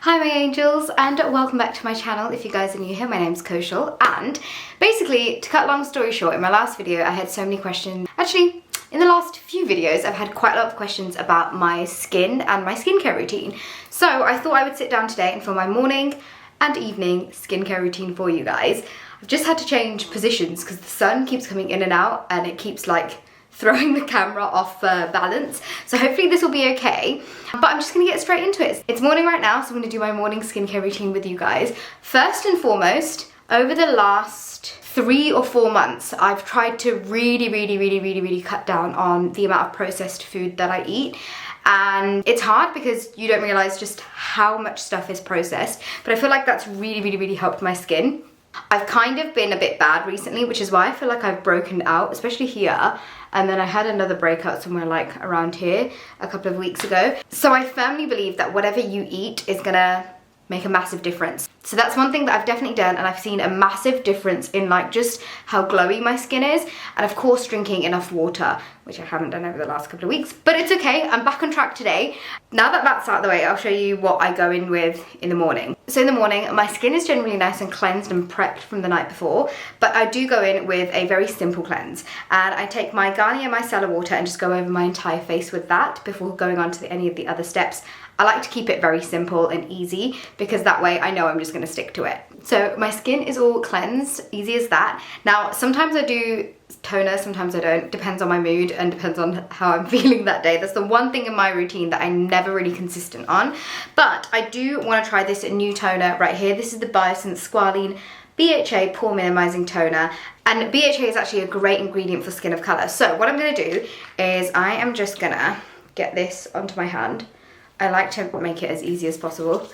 Hi my angels, and welcome back to my channel. If you guys are new here, my name's Kaushal, and basically, to cut a long story short, in my last video I had so many questions. Actually, in the last few videos I've had quite a lot of questions about my skin and my skincare routine. So I thought I would sit down today and film my morning and evening skincare routine for you guys. I've just had to change positions because the sun keeps coming in and out and it keeps like throwing the camera off balance. So hopefully this will be okay. But I'm just gonna get straight into it. It's morning right now, so I'm gonna do my morning skincare routine with you guys. First and foremost, over the last 3 or 4 months, I've tried to really cut down on the amount of processed food that I eat. And it's hard because you don't realize just how much stuff is processed, but I feel like that's really helped my skin. I've kind of been a bit bad recently, which is why I feel like I've broken out, especially here. And then I had another breakout somewhere like around here a couple of weeks ago. So I firmly believe that whatever you eat is gonna make a massive difference. So that's one thing that I've definitely done, and I've seen a massive difference in like just how glowy my skin is, and of course drinking enough water, which I haven't done over the last couple of weeks, but it's okay, I'm back on track today. Now that that's out of the way, I'll show you what I go in with in the morning. So in the morning, my skin is generally nice and cleansed and prepped from the night before, but I do go in with a very simple cleanse, and I take my Garnier micellar water and just go over my entire face with that before going on to any of the other steps. I like to keep it very simple and easy because that way I know I'm just gonna stick to it. So my skin is all cleansed, easy as that. Now, sometimes I do toner, sometimes I don't. Depends on my mood and depends on how I'm feeling that day. That's the one thing in my routine that I'm never really consistent on. But I do wanna try this new toner right here. This is the Biosense Squalene BHA Pore Minimizing Toner. And BHA is actually a great ingredient for skin of color. So what I'm gonna do is I am just gonna get this onto my hand. I like to make it as easy as possible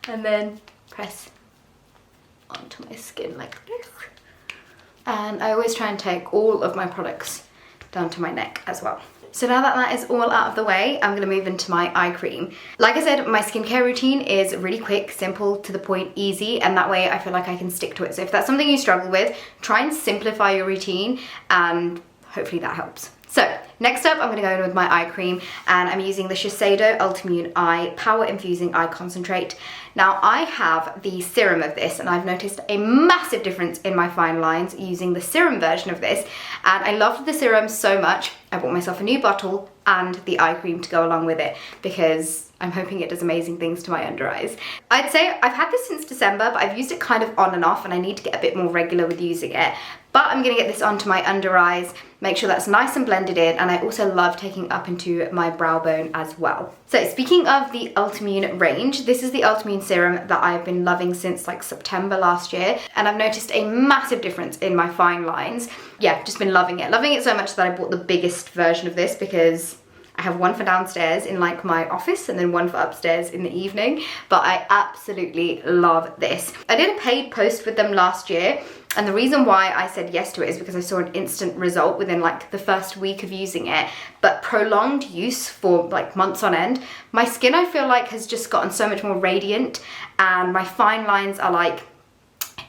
and then press onto my skin like this. And I always try and take all of my products down to my neck as well. So now that that is all out of the way, I'm gonna move into my eye cream. Like I said, my skincare routine is really quick, simple, to the point, easy, and that way I feel like I can stick to it. So if that's something you struggle with, try and simplify your routine and hopefully that helps. So next up, I'm gonna go in with my eye cream, and I'm using the Shiseido Ultimune Eye Power Infusing Eye Concentrate. Now I have the serum of this, and I've noticed a massive difference in my fine lines using the serum version of this, and I loved the serum so much, I bought myself a new bottle and the eye cream to go along with it because I'm hoping it does amazing things to my under eyes. I'd say I've had this since December, but I've used it kind of on and off, and I need to get a bit more regular with using it. But I'm gonna get this onto my under eyes, make sure that's nice and blended in, and I also love taking it up into my brow bone as well. So speaking of the Ultimune range, this is the Ultimune serum that I've been loving since like September last year, and I've noticed a massive difference in my fine lines. Yeah, just been loving it. Loving it so much that I bought the biggest version of this because I have one for downstairs in like my office and then one for upstairs in the evening, but I absolutely love this. I did a paid post with them last year, and the reason why I said yes to it is because I saw an instant result within like the first week of using it, but prolonged use for like months on end, my skin I feel like has just gotten so much more radiant, and my fine lines are like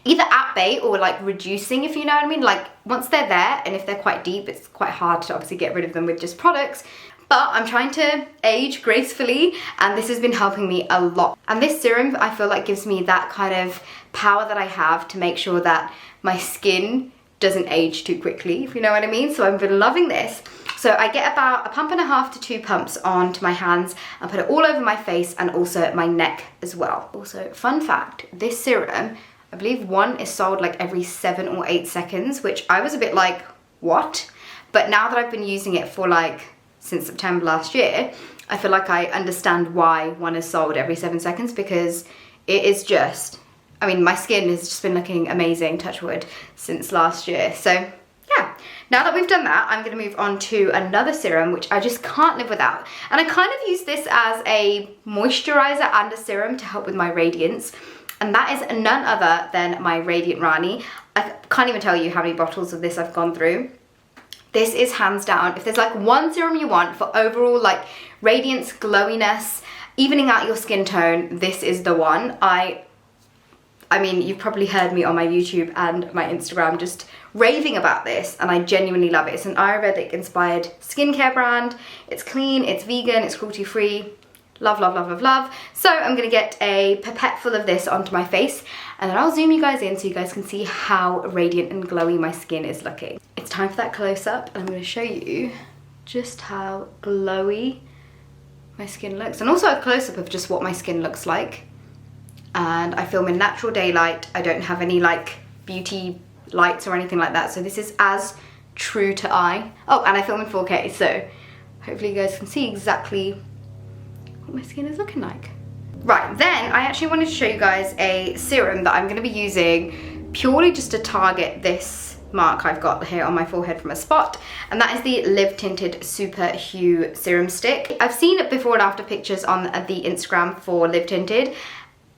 either at bay or like reducing, if you know what I mean. Like once they're there, and if they're quite deep, it's quite hard to obviously get rid of them with just products. But I'm trying to age gracefully, and this has been helping me a lot. And this serum, I feel like, gives me that kind of power that I have to make sure that my skin doesn't age too quickly, if you know what I mean. So I've been loving this. So I get about 1.5 pumps to 2 pumps onto my hands and put it all over my face and also my neck as well. Also, fun fact, this serum, I believe one is sold like every 7 or 8 seconds, which I was a bit like, what? But now that I've been using it for like since September last year, I feel like I understand why one is sold every 7 seconds, because it is just, I mean, my skin has just been looking amazing, touch wood, since last year. So yeah, now that we've done that, I'm gonna move on to another serum, which I just can't live without. And I kind of use this as a moisturizer and a serum to help with my radiance. And that is none other than my Radiant Rani. I can't even tell you how many bottles of this I've gone through. This is hands down, if there's like one serum you want for overall like radiance, glowiness, evening out your skin tone, this is the one. I mean, you've probably heard me on my YouTube and my Instagram just raving about this, and I genuinely love it. It's an Ayurvedic inspired skincare brand. It's clean, it's vegan, it's cruelty free. Love, love, love, love, love. So I'm gonna get a pipette full of this onto my face, and then I'll zoom you guys in so you guys can see how radiant and glowy my skin is looking. It's time for that close-up, and I'm gonna show you just how glowy my skin looks, and also a close-up of just what my skin looks like. And I film in natural daylight. I don't have any like beauty lights or anything like that, so this is as true to eye. Oh, and I film in 4K, so hopefully you guys can see exactly what my skin is looking like. Right, then I actually wanted to show you guys a serum that I'm going to be using purely just to target this mark I've got here on my forehead from a spot, and that is the Live Tinted Super Hue Serum Stick. I've seen it before and after pictures on the Instagram for Live Tinted,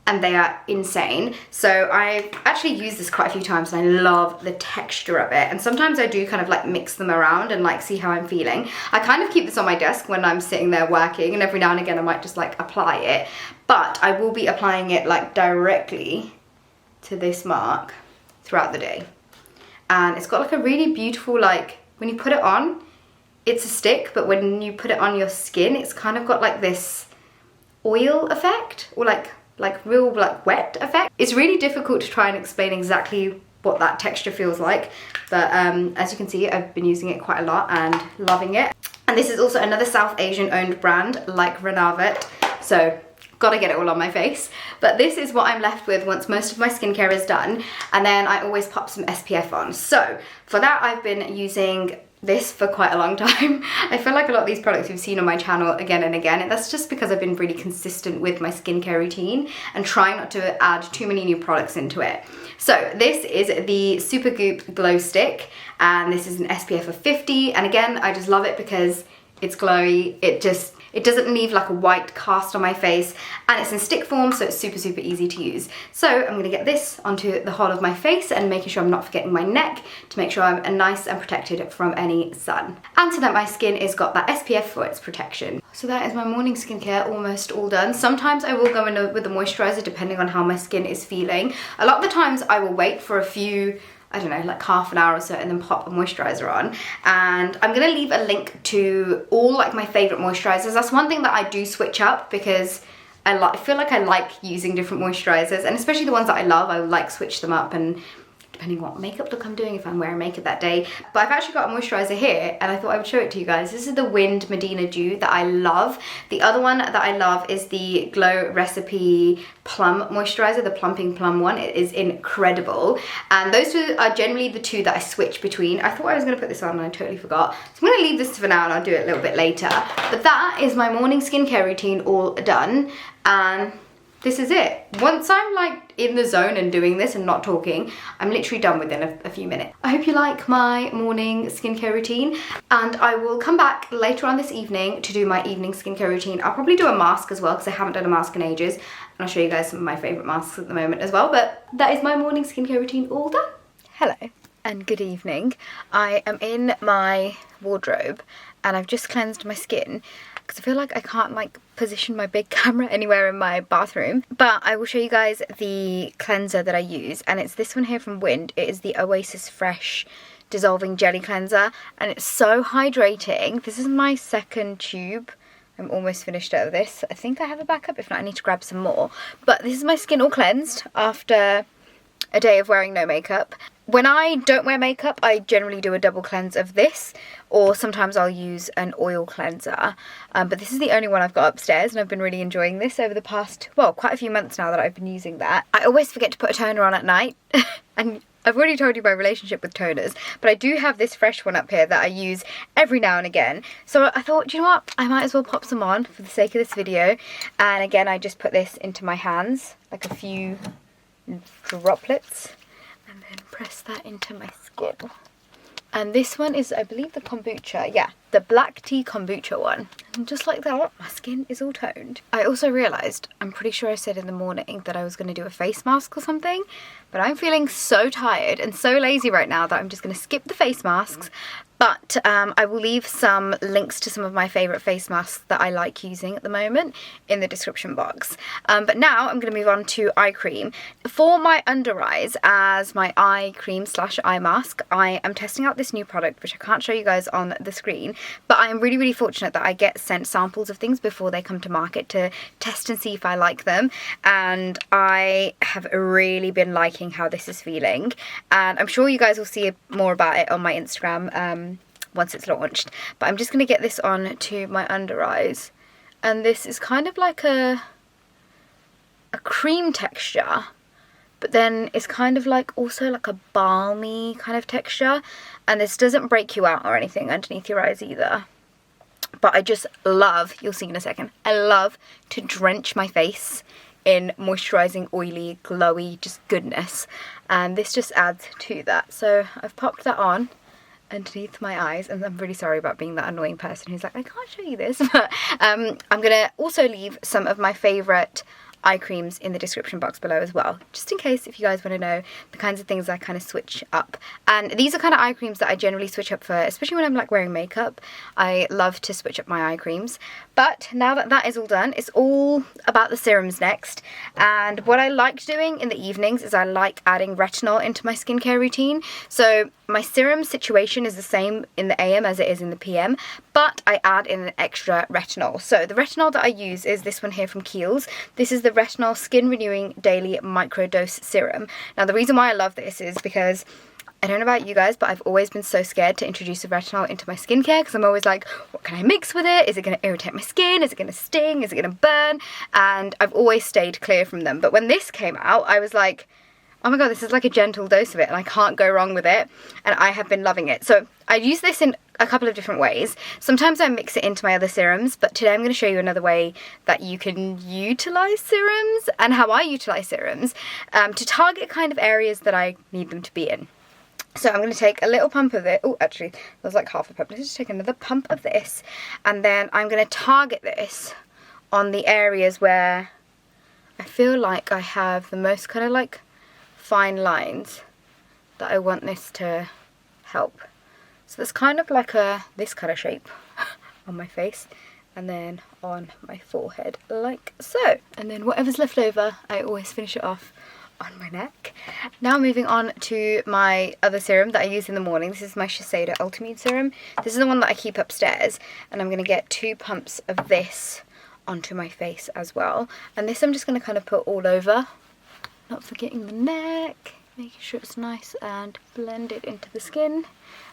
and they are insane. So I've actually used this quite a few times, and I love the texture of it. And sometimes I do kind of like mix them around and like see how I'm feeling. I kind of keep this on my desk when I'm sitting there working, and every now and again I might just like apply it. But I will be applying it like directly to this mark throughout the day. And it's got like a really beautiful, like when you put it on, it's a stick, but when you put it on your skin, it's kind of got like this oil effect, or like real like wet effect. It's really difficult to try and explain exactly what that texture feels like, but as you can see, I've been using it quite a lot and loving it. And this is also another South Asian owned brand like Renavet, so gotta get it all on my face. But this is what I'm left with once most of my skincare is done, and then I always pop some SPF on. So for that, I've been using this for quite a long time. I feel like a lot of these products you've seen on my channel again and again, and that's just because I've been really consistent with my skincare routine and trying not to add too many new products into it. So this is the Super Goop Glow Stick, and this is an SPF of 50, and again, I just love it because it's glowy. It doesn't leave like a white cast on my face, and it's in stick form, so it's super, super easy to use. So I'm gonna get this onto the whole of my face and making sure I'm not forgetting my neck to make sure I'm nice and protected from any sun. And so that my skin has got that SPF for its protection. So that is my morning skincare almost all done. Sometimes I will go in with the moisturiser depending on how my skin is feeling. A lot of the times I will wait for a few, I don't know, like half an hour or so, and then pop a moisturiser on. And I'm gonna leave a link to all like my favourite moisturisers. That's one thing that I do switch up, because I feel like I like using different moisturisers, and especially the ones that I love, I like switch them up, and depending what makeup look I'm doing, if I'm wearing makeup that day. But I've actually got a moisturiser here, and I thought I would show it to you guys. This is the Wind Medina Dew that I love. The other one that I love is the Glow Recipe Plum Moisturiser, the Plumping Plum one. It is incredible. And those two are generally the two that I switch between. I thought I was going to put this on and I totally forgot. So I'm going to leave this for now, and I'll do it a little bit later. But that is my morning skincare routine all done. And this is it. Once I'm like in the zone and doing this and not talking, I'm literally done within a few minutes. I hope you like my morning skincare routine, and I will come back later on this evening to do my evening skincare routine. I'll probably do a mask as well, because I haven't done a mask in ages, and I'll show you guys some of my favourite masks at the moment as well. But that is my morning skincare routine all done. Hello and good evening. I am in my wardrobe and I've just cleansed my skin, because I feel like I can't like position my big camera anywhere in my bathroom. But I will show you guys the cleanser that I use, and it's this one here from Wind. It is the Oasis Fresh Dissolving Jelly Cleanser, and it's so hydrating. This is my second tube. I'm almost finished out of this. I think I have a backup. If not, I need to grab some more. But this is my skin all cleansed after a day of wearing no makeup. When I don't wear makeup, I generally do a double cleanse of this, or sometimes I'll use an oil cleanser. But this is the only one I've got upstairs, and I've been really enjoying this over the past, well, quite a few months now that I've been using that. I always forget to put a toner on at night, and I've already told you my relationship with toners, but I do have this fresh one up here that I use every now and again. So I thought, do you know what? I might as well pop some on for the sake of this video. And again, I just put this into my hands, like a few droplets, and then press that into my skin. And this one is, I believe, the kombucha. Yeah, the black tea kombucha one. And just like that, my skin is all toned. I also realised, I'm pretty sure I said in the morning that I was going to do a face mask or something, but I'm feeling so tired and so lazy right now that I'm just going to skip the face masks. But I will leave some links to some of my favourite face masks that I like using at the moment in the description box. But now I'm going to move on to eye cream. For my under eyes as my eye cream slash eye mask, I am testing out this new product which I can't show you guys on the screen, but I am really, really fortunate that I get sent samples of things before they come to market to test and see if I like them, and I have really been liking how this is feeling, and I'm sure you guys will see more about it on my Instagram once it's launched. But I'm just going to get this on to my under eyes, and this is kind of like a cream texture, but then it's kind of like also like a balmy kind of texture, and this doesn't break you out or anything underneath your eyes either. But I just love, you'll see in a second, I love to drench my face in moisturising, oily, glowy, just goodness, and this just adds to that. So I've popped that on underneath my eyes, and I'm really sorry about being that annoying person who's like, I can't show you this, but I'm gonna also leave some of my favourite eye creams in the description box below as well, just in case if you guys want to know the kinds of things I kind of switch up. And these are kind of eye creams that I generally switch up for, especially when I'm like wearing makeup. I love to switch up my eye creams. But now that that is all done, it's all about the serums next. And what I like doing in the evenings is I like adding retinol into my skincare routine. So my serum situation is the same in the AM as it is in the PM, but I add in an extra retinol. So the retinol that I use is this one here from Kiehl's. This is the Retinol Skin Renewing Daily Microdose Serum. Now the reason why I love this is because, I don't know about you guys, but I've always been so scared to introduce a retinol into my skincare because I'm always like, what can I mix with it? Is it going to irritate my skin? Is it going to sting? Is it going to burn? And I've always stayed clear from them. But when this came out, I was like, oh my god, this is like a gentle dose of it and I can't go wrong with it, and I have been loving it. So I use this in a couple of different ways. Sometimes I mix it into my other serums, but today I'm going to show you another way that you can utilise serums and how I utilise serums to target kind of areas that I need them to be in. So I'm going to take a little pump of it. Oh, actually, there's like half a pump. Let's just take another pump of this, and then I'm going to target this on the areas where I feel like I have the most kind of like fine lines that I want this to help. So there's kind of like this kind of shape on my face, and then on my forehead like so. And then whatever's left over, I always finish it off on my neck. Now moving on to my other serum that I use in the morning. This is my Shiseido Ultimate Serum. This is the one that I keep upstairs, and I'm going to get 2 pumps of this onto my face as well. And this I'm just going to kind of put all over, not forgetting the neck, making sure it's nice and blended into the skin.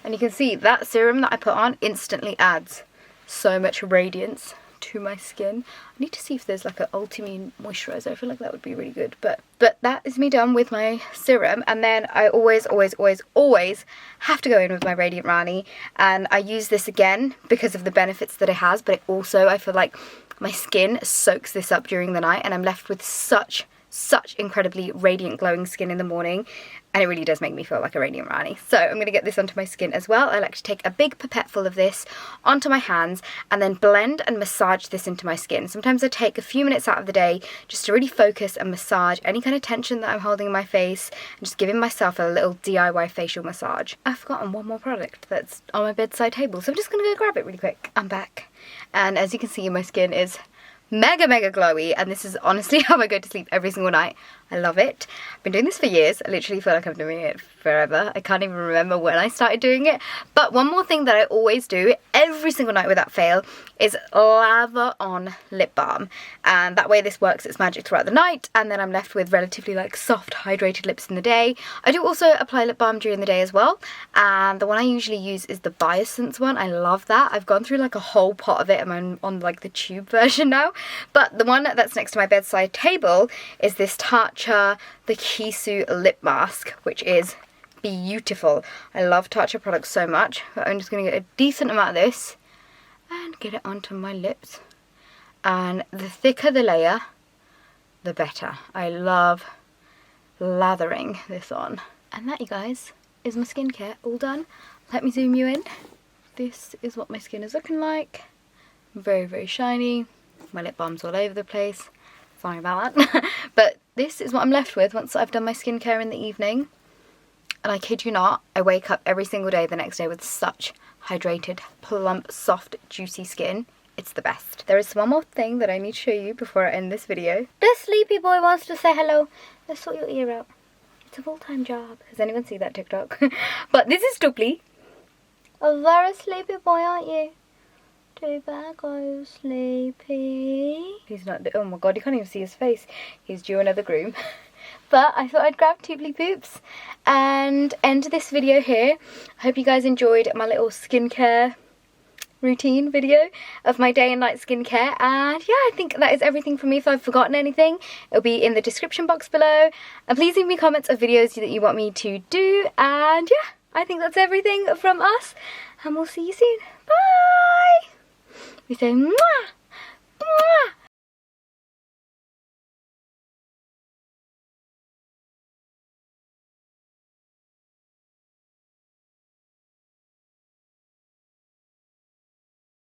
And you can see that serum that I put on instantly adds so much radiance to my skin. I need to see if there's like an Ultimate moisturiser. I feel like that would be really good. But that is me done with my serum, and then I always have to go in with my Radiant Rani, and I use this again because of the benefits that it has, but it also, I feel like my skin soaks this up during the night and I'm left with such incredibly radiant glowing skin in the morning, and it really does make me feel like a Radiant Rani. So I'm going to get this onto my skin as well. I like to take a big pipette full of this onto my hands and then blend and massage this into my skin. Sometimes I take a few minutes out of the day just to really focus and massage any kind of tension that I'm holding in my face, and just giving myself a little DIY facial massage. I've forgotten one more product that's on my bedside table, so I'm just going to go grab it really quick. I'm back, and as you can see, my skin is mega glowy, and this is honestly how I go to sleep every single night. I love it. I've been doing this for years. I literally feel like I'm doing it forever. I can't even remember when I started doing it. But one more thing that I always do every single night without fail is lather on lip balm, and that way this works its magic throughout the night, and then I'm left with relatively like soft hydrated lips in the day. I do also apply lip balm during the day as well, and the one I usually use is the Biosense one. I love that. I've gone through like a whole pot of it, and I'm on like the tube version now. But the one that's next to my bedside table is this Tatcha the Kisu lip mask, which is beautiful. I love Tatcha products so much, but I'm just going to get a decent amount of this and get it onto my lips. And the thicker the layer, the better. I love lathering this on. And that, you guys, is my skincare all done. Let me zoom you in. This is what my skin is looking like. Very shiny. My lip balm's all over the place. Sorry about that. But this is what I'm left with once I've done my skincare in the evening. And I kid you not, I wake up every single day the next day with such hydrated, plump, soft, juicy skin. It's the best. There is one more thing that I need to show you before I end this video. The sleepy boy wants to say hello. Let's sort your ear out. It's a full-time job. Has anyone seen that TikTok? But this is Tupley. A very sleepy boy, aren't you? Too bad, go sleepy. He's not, oh my god, you can't even see his face. He's due another groom. But I thought I'd grab Tupley Poops and end this video here. I hope you guys enjoyed my little skincare routine video of my day and night skincare. And yeah, I think that is everything from me. If I've forgotten anything, it'll be in the description box below. And please leave me comments of videos that you want me to do. And yeah, I think that's everything from us. And we'll see you soon. Bye! We say mwah! Mwah!